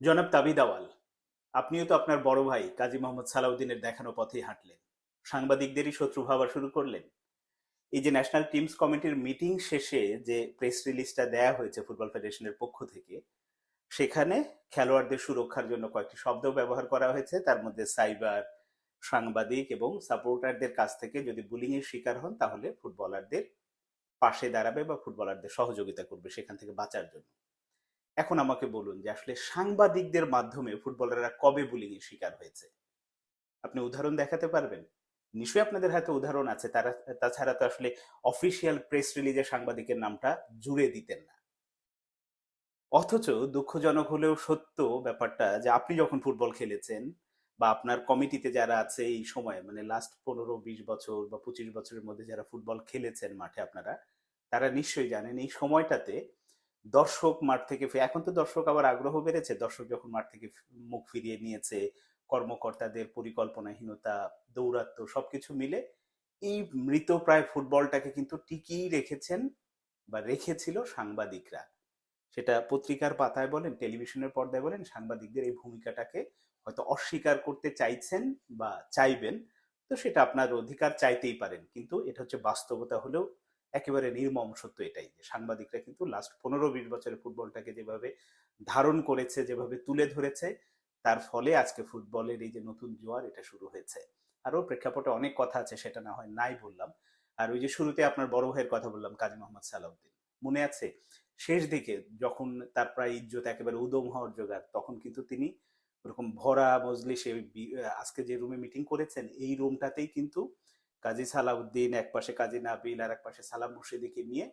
জনাব তাবিদ আওয়াল, আপনিও তো আপনার বড় ভাই কাজী মোহাম্মদ সালাউদ্দিনের দেখানো পথেই হাঁটলেন, সাংবাদিকদেরই শত্রু ভাবা শুরু করলেন। এই যে ন্যাশনাল টিমস কমিটির মিটিং শেষে যে প্রেস রিলিজটা দেয়া হয়েছে ফুটবল ফেডারেশনের পক্ষ থেকে, সেখানে খেলোয়াড়দের সুরক্ষার জন্য কয়েকটি শব্দ ব্যবহার করা হয়েছে। তার মধ্যে সাইবার, সাংবাদিক এবং সাপোর্টারদের কাছ থেকে যদি বুলিং এর শিকার হন তাহলে ফুটবলারদের পাশে দাঁড়াবে বা ফুটবলারদের সহযোগিতা করবে সেখান থেকে বাঁচার জন্য। এখন আমাকে বলুন যে আসলে সাংবাদিকদের মাধ্যমে ফুটবলাররা কবে বুলিং এর শিকার হয়েছে? আপনি উদাহরণ দেখাতে পারবেন? নিশ্চয়ই আপনাদের হাতে উদাহরণ আছে। তারা তাছাড়া তো আসলে অফিসিয়াল প্রেস রিলিজে সাংবাদিকের নামটা জুড়ে দিতেন না। অথচ দুঃখজনক হলেও সত্য ব্যাপারটা যে আপনি যখন ফুটবল খেলেছেন বা আপনার কমিটিতে যারা আছে এই সময়ে, মানে লাস্ট 15-20 বছর বা 25 বছরের মধ্যে যারা ফুটবল খেলেছেন মাঠে আপনারা, তারা নিশ্চয়ই জানেন এই সময়টাতে দর্শক মাঠ থেকে এখন তো দর্শক আবার আগ্রহ বেড়েছে। দর্শক যখন মাঠ থেকে মুখ ফিরিয়ে নিয়েছে, কর্মকর্তাদের পরিকল্পনাহীনতা, দৌরাত্ম্য সবকিছু মিলে এই মৃতপ্রায় ফুটবলটাকে কিন্তু টিকিয়ে রেখেছেন বা রেখেছিল সাংবাদিকরা। সেটা পত্রিকার পাতায় বলেন, টেলিভিশনের পর্দায় বলেন, সাংবাদিকদের এই ভূমিকাটাকে হয়তো অস্বীকার করতে চাইছেন বা চাইবেন। তো সেটা আপনার অধিকার, চাইতেই পারেন, কিন্তু এটা হচ্ছে বাস্তবতা। হলেও একেবারে নির্মম সত্য এটাই যে সাংবাদিকরা কিন্তু লাস্ট 15-20 বছরের ফুটবলটাকে যেভাবে ধারণ করেছে, যেভাবে তুলে ধরেছে, তার ফলে আজকে ফুটবলের এই যে নতুন জোয়ার এটা শুরু হয়েছে। আরো প্রেক্ষাপটে অনেক কথা আছে, সেটা না হয় নাই বললাম। আর ওই যে শুরুতে আপনার বড় ভাইয়ের কথা বললাম, কাজী মোহাম্মদ সালাউদ্দিন, মনে আছে শেষ দিকে যখন তার প্রায় ইজ্জত একেবারে উদম হওয়ার জোগাড়, তখন কিন্তু তিনি ওরকম ভরা মজলিসে আজকে যে রুমে মিটিং করেছেন এই রুমটাতেই কিন্তু কাজী সালাউদ্দিন, এক পাশে কাজী নাবিল আর এক পাশে সালাম মুর্শিদিকে নিয়ে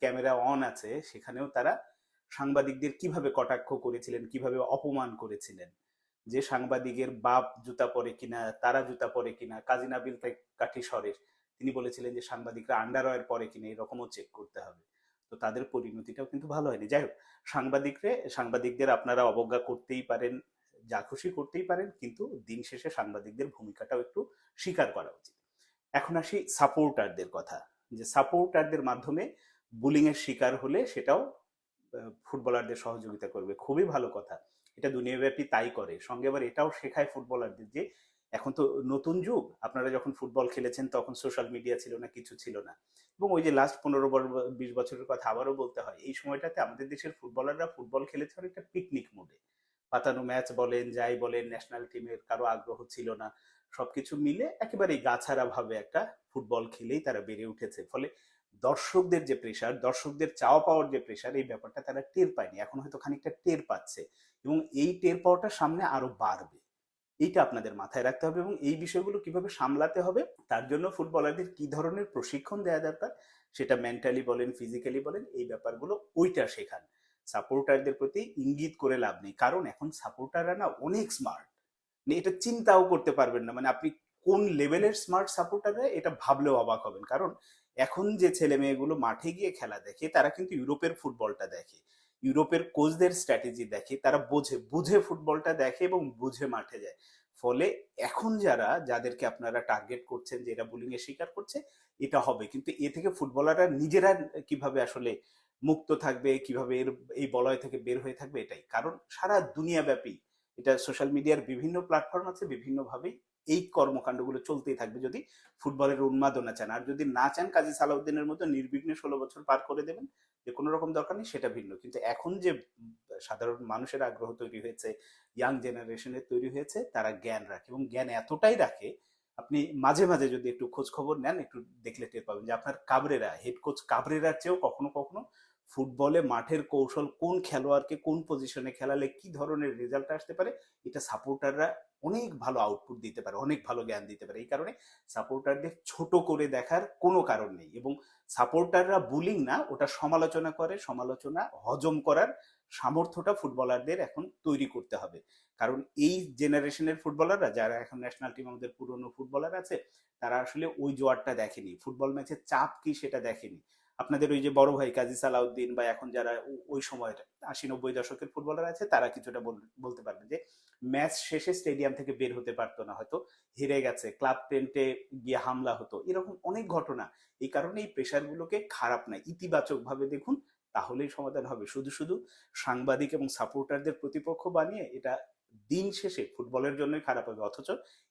ক্যামেরা অন আছে, সেখানেও তারা সাংবাদিকদের কিভাবে কটাক্ষ করেছিলেন, কিভাবে অপমান করেছিলেন, যে সাংবাদিকের বাপ জুতা পরে কিনা, তারা জুতা পরে কিনা, কাজী নাবিল কাঠি সরের তিনি বলেছিলেন যে সাংবাদিকরা আন্ডারওয়্যার পরে কিনা এরকমও চেক করতে হবে। তো তাদের পরিণতিটাও কিন্তু ভালো হয়নি। যাই হোক, সাংবাদিকদের আপনারা অবজ্ঞা করতেই পারেন, যা খুশি করতেই পারেন, কিন্তু দিন শেষে সাংবাদিকদের ভূমিকাটাও একটু স্বীকার করা উচিত। এখন আসি সাপোর্টারদের কথা, যে সাপোর্টারদের মাধ্যমে বুলিং এর শিকার হলে সেটাও ফুটবলারদের সহযোগিতা করবে, খুবই ভালো কথা। এটা দুনিয়াব্যাপী তাই করে। সঙ্গে আবার এটাও শেখায় ফুটবলারদের যে এখন তো নতুন যুগ, আপনারা যখন ফুটবল খেলেছেন তখন সোশ্যাল মিডিয়া ছিল না, কিছু ছিল না। এবং ওই যে লাস্ট 15-20 বছরের কথা আবারও বলতে হয়, এই সময়টাতে আমাদের দেশের ফুটবলাররা ফুটবল খেলেছে অনেকটা পিকনিক মুডে। পাতানো ম্যাচ বলেন, যাই বলেন, ন্যাশনাল টিমের কারো আগ্রহ ছিল না। সবকিছু মিলে একেবারেই গাছাড়া ভাবে একটা ফুটবল খেলেই তারা বেড়ে উঠেছে। ফলে দর্শকদের যে প্রেশার, দর্শকদের চাওয়া পাওয়ার যে প্রেশার, এই ব্যাপারটা তারা টের পায়নি, এখন হয়তো খানিকটা টের পাচ্ছে। এবং এই টের পাওয়াটা সামনে আরো বাড়বে, এইটা আপনাদের মাথায় রাখতে হবে। এবং এই বিষয়গুলো কিভাবে সামলাতে হবে, তার জন্য ফুটবলারদের কি ধরনের প্রশিক্ষণ দেওয়া দরকার, সেটা মেন্টালি বলেন, ফিজিক্যালি বলেন, এই ব্যাপারগুলো ওইটা শেখান। সাপোর্টারদের প্রতি ইঙ্গিত করে লাভ নেই, কারণ এখন সাপোর্টাররা না অনেক স্মার্ট, মানে এটা চিন্তাও করতে পারবেন না। মানে আপনি কোন লেভেলের স্মার্ট সাপোর্টাররা, এটা ভাবলেও অবাক হবেন। কারণ এখন যে ছেলে মেয়েগুলো মাঠে গিয়ে খেলা দেখে, তারা কিন্তু ইউরোপের ফুটবলটা দেখে, ইউরোপের কোচদের স্ট্র্যাটেজি দেখে, তারা বোঝে বুঝে ফুটবলটা দেখে এবং বুঝে মাঠে যায়। ফলে এখন যাদেরকে আপনারা টার্গেট করছেন যে এরা বুলিং এর শিকার করছে, এটা হবে, কিন্তু এ থেকে ফুটবলাররা নিজেরা কিভাবে আসলে মুক্ত থাকবে, কিভাবে এই বলয় থেকে বের হয়ে থাকবে, এটাই কারণ সারা দুনিয়া ব্যাপী এটা সোশ্যাল মিডিয়ার বিভিন্ন প্ল্যাটফর্ম আছে, বিভিন্নভাবেই এই কর্মকাণ্ডগুলো চলতেই থাকবে যদি ফুটবলের উন্মাদনা চান। আর যদি না চান কাজী সালাউদ্দিনের মতো নির্বিঘ্নে 16 বছর পার করে দেবেন, যে কোনো রকম দরকার নেই, সেটা ভিন্ন। কিন্তু এখন যে সাধারণ মানুষের আগ্রহ তৈরি হয়েছে, ইয়াং জেনারেশনের তৈরি হয়েছে, তারা জ্ঞান রাখে এবং জ্ঞান এতটাই রাখে, আপনি মাঝে মাঝে যদি একটু খোঁজ খবর নেন, একটু দেখলে টের পাবেন যে আপনার কাবরেরা, হেড কোচ কাবরেরার চেয়েও কখনো কখনো ফুটবলে মাঠের কৌশল, কোন খেলোয়াড়কে কোন পজিশনে খেলালে কি ধরনের রেজাল্ট আসতে পারে, এটা সাপোর্টাররা অনেক ভালো আউটপুট দিতে পারে, অনেক ভালো জ্ঞান দিতে পারে। এই কারণে সাপোর্টারদের ছোট করে দেখার কোনো কারণ নেই। এবং সাপোর্টাররা বুলিং না, ওটা সমালোচনা করে, সমালোচনা হজম করার সামর্থ্যটা ফুটবলারদের এখন তৈরি করতে হবে। কারণ এই জেনারেশনের ফুটবলাররা যারা এখন ন্যাশনাল টিম, আমাদের পুরনো ফুটবলার আছে, তারা আসলে ওই জোয়ারটা দেখেনি, ফুটবল ম্যাচের চাপ কি সেটা দেখেনি। আপনাদের ওই যে বড় ভাই কাজী সালাউদ্দিন বা এখন যারা ওই সময়ের 80-90 দশকের ফুটবলার আছে, তারা কিছুটা বলতে পারবে যে ম্যাচ শেষে স্টেডিয়াম থেকে বের হতে পারতো না, হয়তো হেরে গেছে, ক্লাব টেন্টে গিয়ে হামলা হতো, এরকম অনেক ঘটনা। এই কারণে এই প্রেশার গুলোকে খারাপ না, ইতিবাচক ভাবে দেখুন, তাহলেই সমাধান হবে। শুধু শুধু সাংবাদিক এবং সাপোর্টারদের প্রতিপক্ষ বানিয়ে এটা দিন শেষে ফুটবলের জন্যই খারাপ হবে। অথচ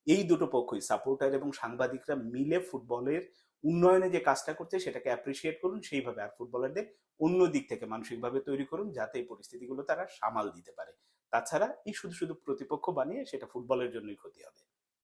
এই দুটো পক্ষই, সাপোর্টার এবং সাংবাদিকরা মিলে ফুটবলের উন্নয়নে যে কাজটা করছে সেটাকে অ্যাপ্রিসিয়েট করুন সেইভাবে, আর ফুটবলারদের অন্য দিক থেকে মানসিকভাবে তৈরি করুন যাতে এই পরিস্থিতিগুলো তারা সামাল দিতে পারে। তাছাড়া এই শুধু শুধু প্রতিপক্ষ বানিয়ে সেটা ফুটবলের জন্যই ক্ষতি হবে।